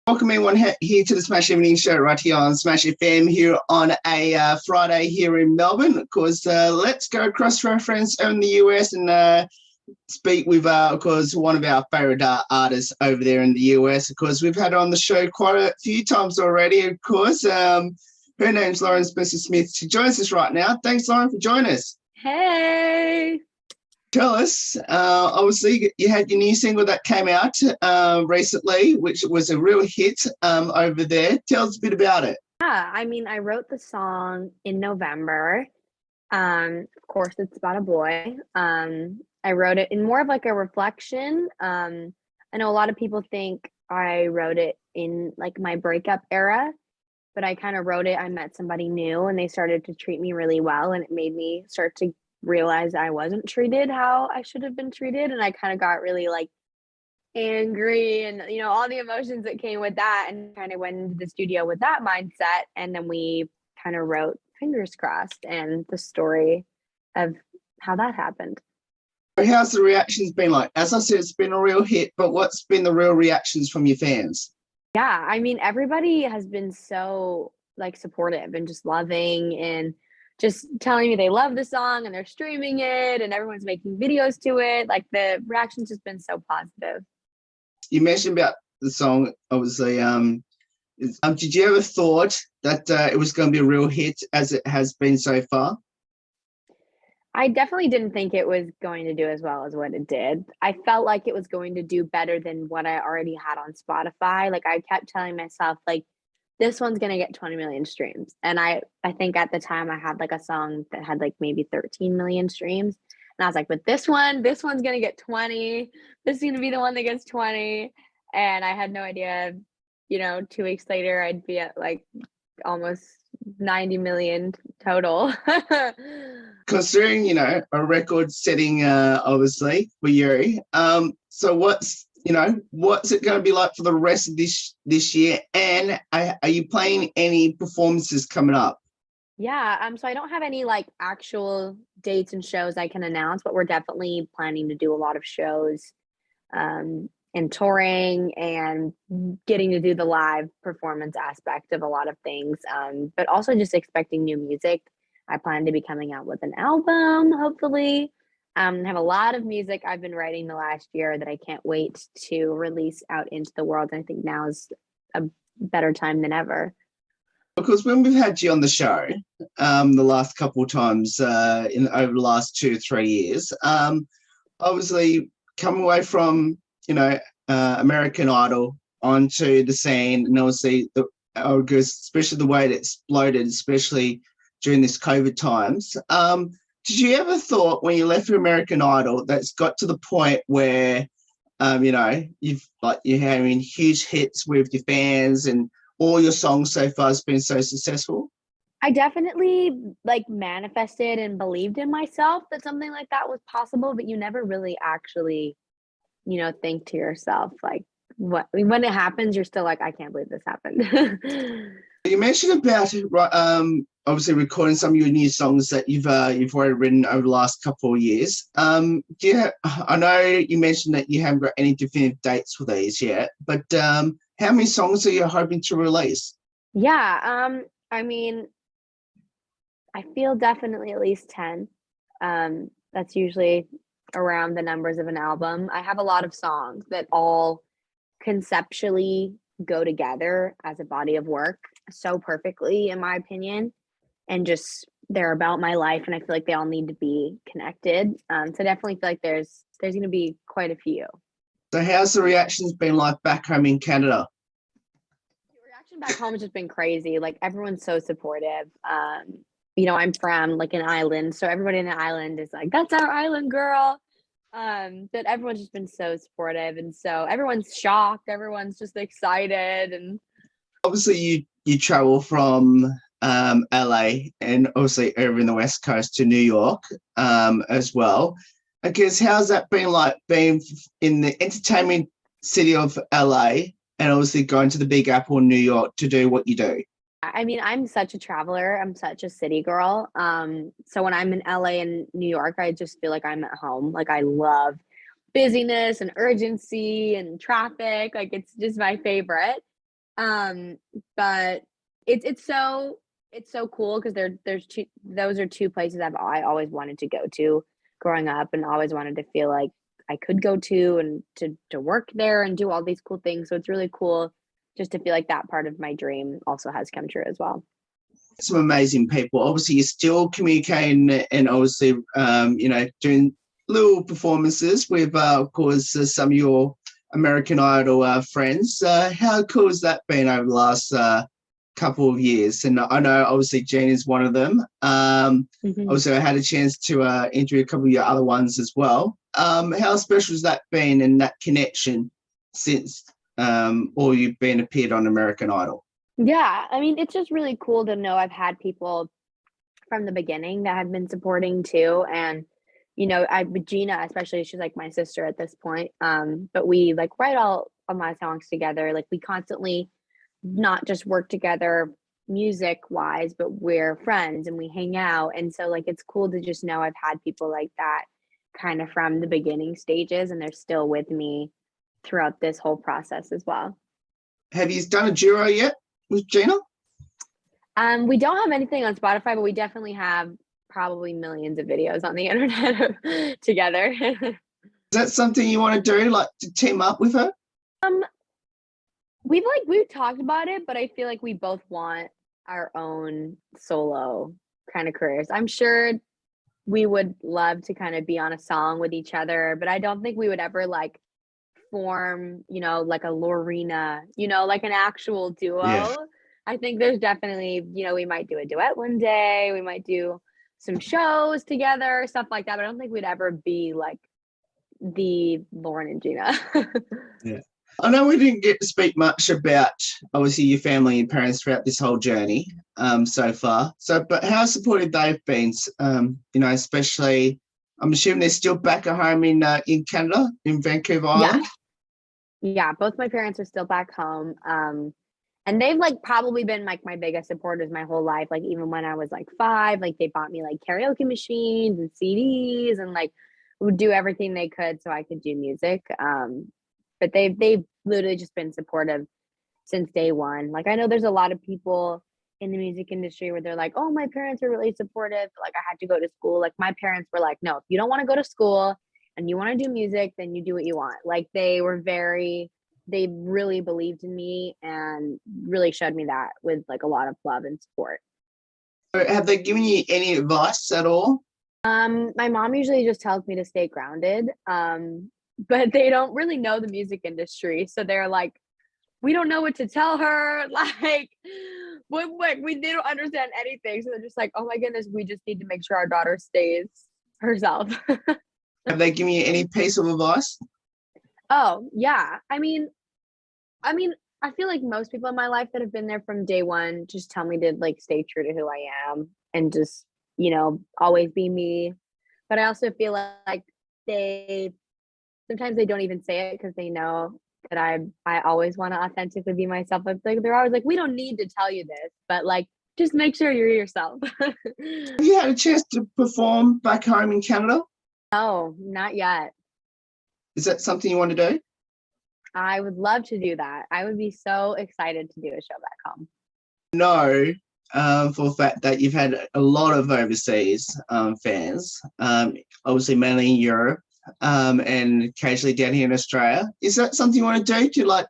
Welcome everyone here to the Smash Evening Show right here on Smash FM here on a Friday here in Melbourne. Of course, let's go cross-reference in the US and speak with, of course, one of our favourite artists over there in the US. Of course, we've had her on the show quite a few times already, of course. Her name's Lauren Spencer-Smith. She joins us right now. Thanks, Lauren, for joining us. Hey! Tell us, obviously, you had your new single that came out recently, which was a real hit over there. Tell us a bit about it. Yeah, I wrote the song in November. Of course, it's about a boy. I wrote it in more of like a reflection. I know a lot of people think I wrote it in like my breakup era, but I kind of wrote it. I met somebody new and they started to treat me really well, and it made me start to realize I wasn't treated how I should have been treated, and I kind of got really like angry and all the emotions that came with that, and kind of went into the studio with that mindset, and then we kind of wrote Fingers Crossed and the story of how that happened. How's the reactions been like? As I said, it's been a real hit, but what's been the real reactions from your fans? Yeah, everybody has been so like supportive and just loving and just telling me they love the song and they're streaming it and everyone's making videos to it. Like the reaction's just been so positive. You mentioned about the song, obviously. Did you ever thought that it was going to be a real hit as it has been so far? I definitely didn't think it was going to do as well as what it did. I felt like it was going to do better than what I already had on Spotify. Like I kept telling myself, like, this one's gonna get 20 million streams. And I think at the time I had like a song that had like maybe 13 million streams. And I was like, but this one's gonna get 20. This is gonna be the one that gets 20. And I had no idea, 2 weeks later I'd be at like almost 90 million total. Considering, a record setting, obviously, for you. So what's it going to be like for the rest of this year? And are you playing any performances coming up? Yeah, so I don't have any like actual dates and shows I can announce, but we're definitely planning to do a lot of shows, and touring and getting to do the live performance aspect of a lot of things. But also just expecting new music. I plan to be coming out with an album, hopefully. I have a lot of music I've been writing the last year that I can't wait to release out into the world. And I think now is a better time than ever. Because when we've had you on the show, the last couple of times over the last 2 or 3 years, obviously come away from American Idol onto the scene, and obviously especially the way it exploded, especially during this COVID times. Did you ever thought when you left American Idol that's got to the point where you're having huge hits with your fans and all your songs so far has been so successful? I definitely like manifested and believed in myself that something like that was possible, but you never really actually, think to yourself like when it happens, you're still like, I can't believe this happened. You mentioned about obviously recording some of your new songs that you've already written over the last couple of years. I know you mentioned that you haven't got any definitive dates for these yet, but how many songs are you hoping to release? Yeah, I feel definitely at least 10. That's usually around the numbers of an album. I have a lot of songs that all conceptually go together as a body of work so perfectly, in my opinion, and just they're about my life, and I feel like they all need to be connected. So I definitely feel like there's going to be quite a few. So how's the reactions been like back home in Canada? The reaction back home has just been crazy. Like everyone's so supportive. I'm from like an island, so everybody in the island is like, "That's our island girl." But everyone's just been so supportive, and so everyone's shocked. Everyone's just excited, and obviously you travel from LA and obviously over in the West Coast to New York as well. I guess how's that been like being in the entertainment city of LA and obviously going to the Big Apple in New York to do what you do? I'm such a traveler. I'm such a city girl. So when I'm in LA and New York, I just feel like I'm at home. Like I love busyness and urgency and traffic. Like it's just my favorite. Um, but it's so cool because there's two those are two places I always wanted to go to growing up and always wanted to feel like I could go to and to work there and do all these cool things. So it's really cool just to feel like that part of my dream also has come true as well. Some amazing people. Obviously, you're still communicating and obviously, doing little performances with, of course, some of your American Idol friends. How cool has that been over the last couple of years? And I know, obviously, Jean is one of them. Mhm. Also, I had a chance to interview a couple of your other ones as well. How special has that been and that connection since or you've been appeared on American Idol? Yeah, I mean, it's just really cool to know I've had people from the beginning that have been supporting too. And, I with Gina, especially, she's like my sister at this point. But we like write all of my songs together. Like we constantly not just work together music wise, but we're friends and we hang out. And so like it's cool to just know I've had people like that kind of from the beginning stages and they're still with me throughout this whole process as well. Have you done a duo yet with Gina? We don't have anything on Spotify, but we definitely have probably millions of videos on the internet together. Is that something you want to do, like to team up with her? um, we've talked about it, but I feel like we both want our own solo kind of careers. I'm sure we would love to kind of be on a song with each other, but I don't think we would ever like form, like a Lorena, like an actual Yeah. duo. I think there's definitely, we might do a duet one day, we might do some shows together, stuff like that. But I don't think we'd ever be like the Lauren and Gina. Yeah. I know we didn't get to speak much about obviously your family and parents throughout this whole journey so far. So, but how supportive they've been, especially I'm assuming they're still back at home in Canada, in Vancouver Yeah. Island. Yeah. Both my parents are still back home. And they've like probably been like my biggest supporters my whole life. Like even when I was like 5, like they bought me like karaoke machines and CDs and like would do everything they could so I could do music. But they've literally just been supportive since day one. Like I know there's a lot of people in the music industry where they're like, "Oh, my parents are really supportive. Like I had to go to school." Like my parents were like, "No, if you don't want to go to school and you want to do music, then you do what you want." Like they really believed in me and really showed me that with like a lot of love and support. So have they given you any advice at all? My mom usually just tells me to stay grounded. But they don't really know the music industry. So they're like, we don't know what to tell her. Like, they don't understand anything. So they're just like, oh my goodness, we just need to make sure our daughter stays herself. Have they given you any piece of advice? Oh yeah. I mean, I feel like most people in my life that have been there from day one just tell me to like stay true to who I am and just, always be me. But I also feel like they sometimes they don't even say it because they know that I always want to authentically be myself. Like they're always like, we don't need to tell you this, but like just make sure you're yourself. Have you had a chance to perform back home in Canada? No, not yet. Is that something you want to do? I would love to do that. I would be so excited to do a show back home. No, for the fact that you've had a lot of overseas fans, obviously mainly in Europe, and occasionally down here in Australia. Is that something you want to do? To like,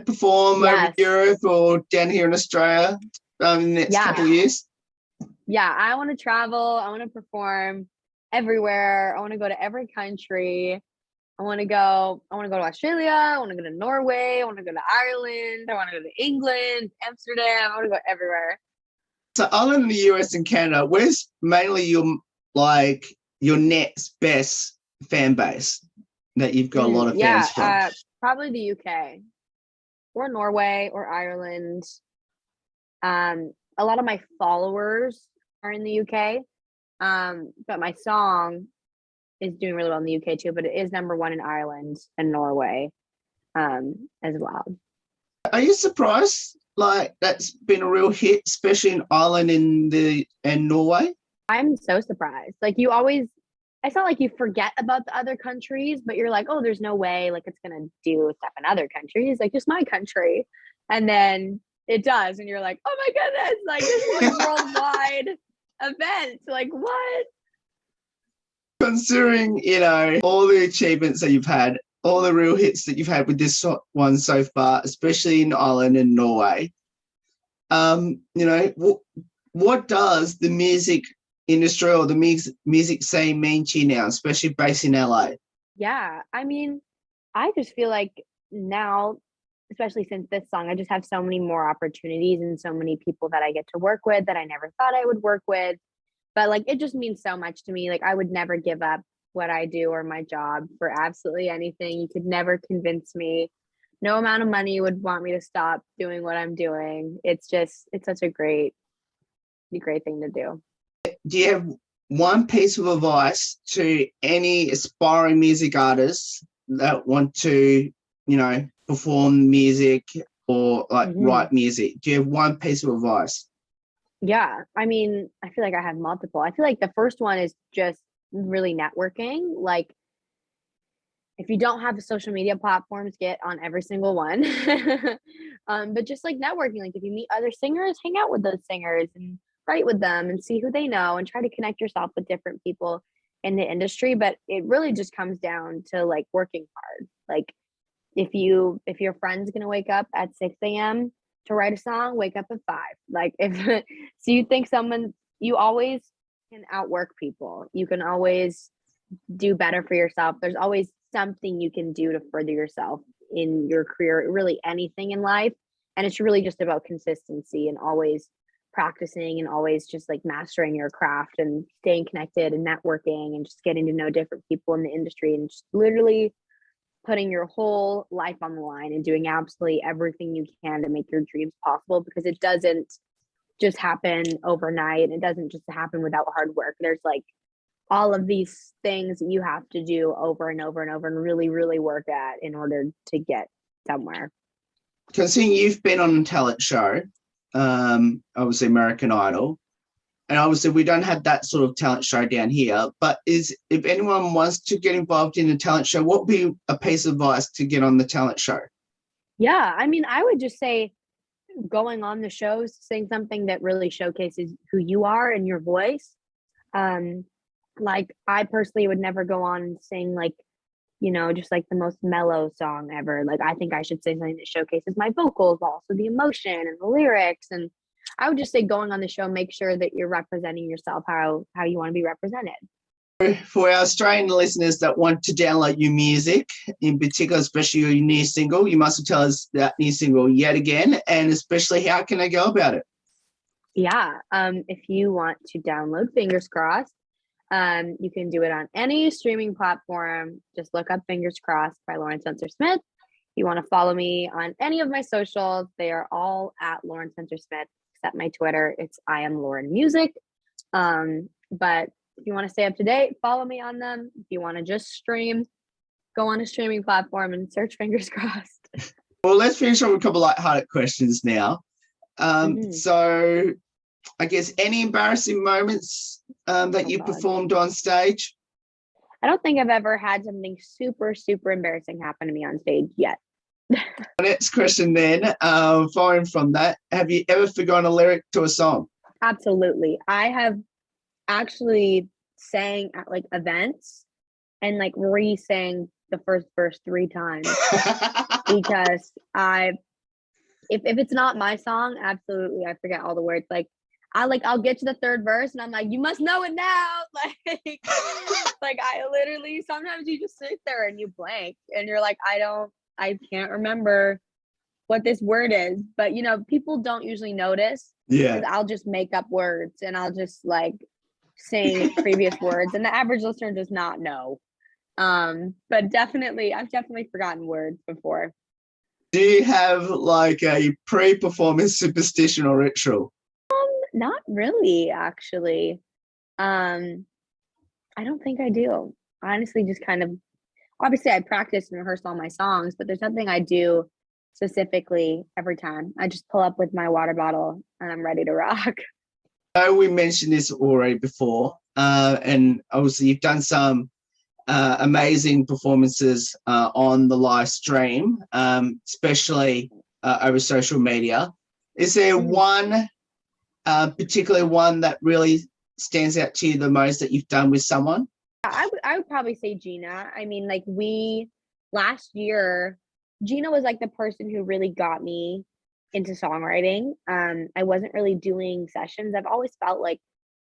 perform over Yes. Europe or down here in Australia in the next couple of Yeah. years? Yeah. I want to travel. I want to perform everywhere. I want to go to every country. I want to go to Australia. I want to go to Norway. I want to go to Ireland. I want to go to England, Amsterdam. I want to go everywhere. So other than the US and Canada, where's mainly your next best fan base that you've got a lot of fans from? Yeah, probably the UK or Norway or Ireland. A lot of my followers are in the UK. But my song is doing really well in the UK too, but it is number one in Ireland and Norway, as well. Are you surprised? Like that's been a real hit, especially in Ireland and Norway. I'm so surprised. Like it's not like you forget about the other countries, but you're like, oh, there's no way like it's gonna do stuff in other countries, like just my country. And then it does, and you're like, oh my goodness, like this is a worldwide event. Like what? Considering, all the achievements that you've had, all the real hits that you've had with this one so far, especially in Ireland and Norway, what does the music industry or the music scene mean to you now, especially based in LA? Yeah, I mean, I just feel like now, especially since this song, I just have so many more opportunities and so many people that I get to work with that I never thought I would work with. But like it just means so much to me. Like I would never give up what I do or my job for absolutely anything. You could never convince me. No amount of money would want me to stop doing what I'm doing. It's such a great thing to do. Do you have one piece of advice to any aspiring music artists that want to, perform music or like write music? Do you have one piece of advice? Yeah, I mean, I feel like I have multiple. I feel like the first one is just really networking. Like, if you don't have the social media platforms, get on every single one. But just like networking, like if you meet other singers, hang out with those singers and write with them and see who they know and try to connect yourself with different people in the industry. But it really just comes down to like working hard. Like if your friend's gonna wake up at 6 a.m. to write a song, wake up at 5. Like if so you think you always can outwork people. You can always do better for yourself. There's always something you can do to further yourself in your career, really anything in life. And it's really just about consistency and always practicing and always just like mastering your craft and staying connected and networking and just getting to know different people in the industry and just literally putting your whole life on the line and doing absolutely everything you can to make your dreams possible, because it doesn't just happen overnight. It doesn't just happen without hard work. There's like all of these things that you have to do over and over and over and really, really work at in order to get somewhere. Considering you've been on a talent show, obviously American Idol, and obviously we don't have that sort of talent show down here, but if anyone wants to get involved in a talent show, what would be a piece of advice to get on the talent show? Yeah, I mean, I would just say going on the shows, saying something that really showcases who you are and your voice. Like I personally would never go on and sing like, just like the most mellow song ever. Like I think I should say something that showcases my vocals, but also the emotion and the lyrics. And I would just say going on the show, make sure that you're representing yourself how you want to be represented. For our Australian listeners that want to download your music, in particular, especially your new single, you must tell us that new single yet again, and especially how can I go about it? Yeah, if you want to download Fingers Crossed, you can do it on any streaming platform. Just look up Fingers Crossed by Lauren Spencer Smith. If you want to follow me on any of my socials, they are all at Lauren Spencer Smith, except my Twitter. It's I am Lauren Music. But if you want to stay up to date, follow me on them. If you want to just stream, go on a streaming platform and search Fingers Crossed. Well, let's finish up with a couple of lighthearted questions now. So I guess any embarrassing moments that you performed on stage? I don't think I've ever had something super, super embarrassing happen to me on stage yet. Next question then, following from that, have you ever forgotten a lyric to a song? Absolutely. I have actually sang at like events and like re-sang the first verse 3 times because if it's not my song, absolutely I forget all the words. Like I'll get to the 3rd verse and I'm like, you must know it now. Like I literally, sometimes you just sit there and you blank and you're like, I can't remember what this word is. But people don't usually notice. Yeah. I'll just make up words and I'll just like sing previous words and the average listener does not know. But I've definitely forgotten words before. Do you have like a pre-performance superstition or ritual? Not really, actually. I don't think I do. I honestly just kind of, obviously I practice and rehearse all my songs, but there's nothing I do specifically every time. I just pull up with my water bottle and I'm ready to rock. I know we mentioned this already before, and obviously you've done some amazing performances on the live stream, especially over social media. Is there Mm. one particular one that really stands out to you the most that you've done with someone? I would probably say Gina. I mean, like last year, Gina was like the person who really got me into songwriting. I wasn't really doing sessions. I've always felt like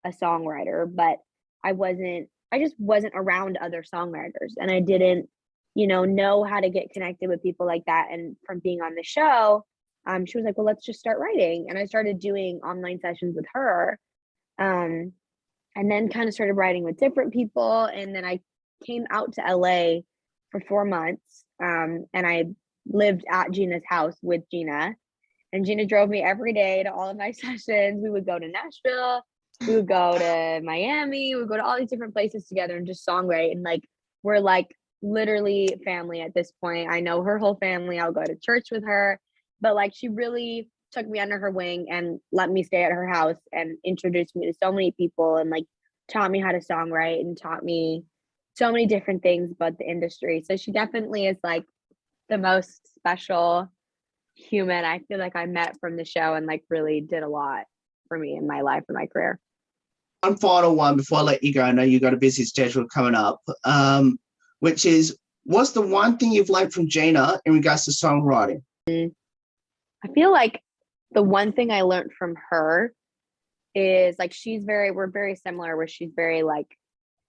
a songwriter, but I just wasn't around other songwriters and I didn't, know how to get connected with people like that. And from being on the show, she was like, well, let's just start writing. And I started doing online sessions with her. Um, and then kind of started writing with different people. And then I came out to LA for 4 months. And I lived at Gina's house with Gina. And Gina drove me every day to all of my sessions. We would go to Nashville, we would go to Miami, we would go to all these different places together and just songwrite. And like, we're like literally family at this point. I know her whole family. I'll go to church with her. But like, she really took me under her wing and let me stay at her house and introduced me to so many people and like taught me how to songwrite and taught me so many different things about the industry. So she definitely is like the most special human I feel like I met from the show and like really did a lot for me in my life and my career. One final one before I let you go. I know you got a busy schedule coming up, which is, what's the one thing you've learned from Gina in regards to songwriting? I feel like the one thing I learned from her is like we're very similar where she's very like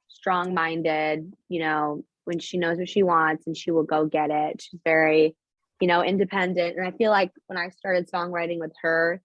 strong-minded, when she knows what she wants and she will go get it. She's very, independent. And I feel like when I started songwriting with her,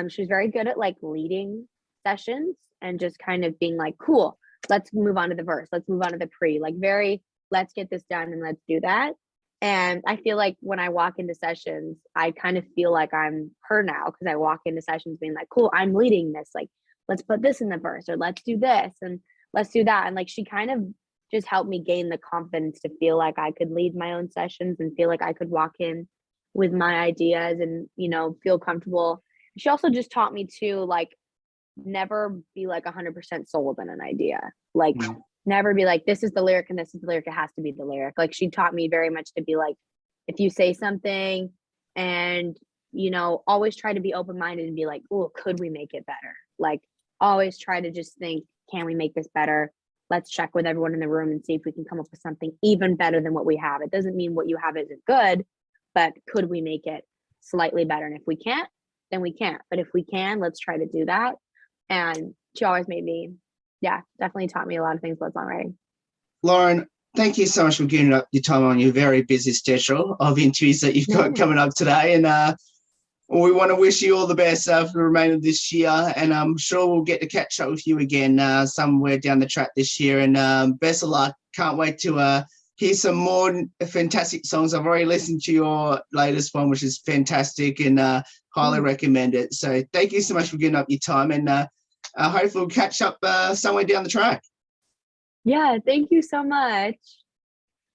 she was very good at like leading sessions and just kind of being like, cool, let's move on to the verse, let's move on to the pre, like very, let's get this done and let's do that. And I feel like when I walk into sessions, I kind of feel like I'm her now because I walk into sessions being like, cool, I'm leading this. Like, let's put this in the verse or let's do this and let's do that. And like, she kind of just helped me gain the confidence to feel like I could lead my own sessions and feel like I could walk in with my ideas and, feel comfortable. She also just taught me to like, never be like 100% sold on an idea. Like, never be like, this is the lyric and this is the lyric, it has to be the lyric. Like, she taught me very much to be like, if you say something and always try to be open-minded and be like, oh, could we make it better? Like, always try to just think, can we make this better? Let's check with everyone in the room and see if we can come up with something even better than what we have. It doesn't mean what you have isn't good, but could we make it slightly better? And if we can't, then we can't. But if we can, let's try to do that. And she always made me, definitely taught me a lot of things about songwriting. Lauren, thank you so much for giving up your time on your very busy schedule of interviews that you've got coming up today. And we want to wish you all the best for the remainder of this year. And I'm sure we'll get to catch up with you again somewhere down the track this year. And best of luck. Can't wait to hear some more fantastic songs. I've already listened to your latest one, which is fantastic, and highly recommend it. So thank you so much for giving up your time. And hopefully we'll catch up somewhere down the track. Yeah, thank you so much.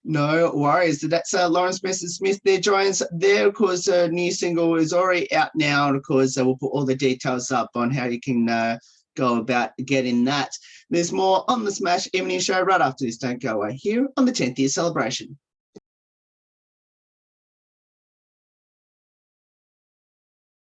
No worries. So that's Lauren Smith there, joins there. Of course, a new single is already out now. And of course, we'll put all the details up on how you can go about getting that. There's more on the Smash Evening Show right after this. Don't go away here on the 10th year celebration.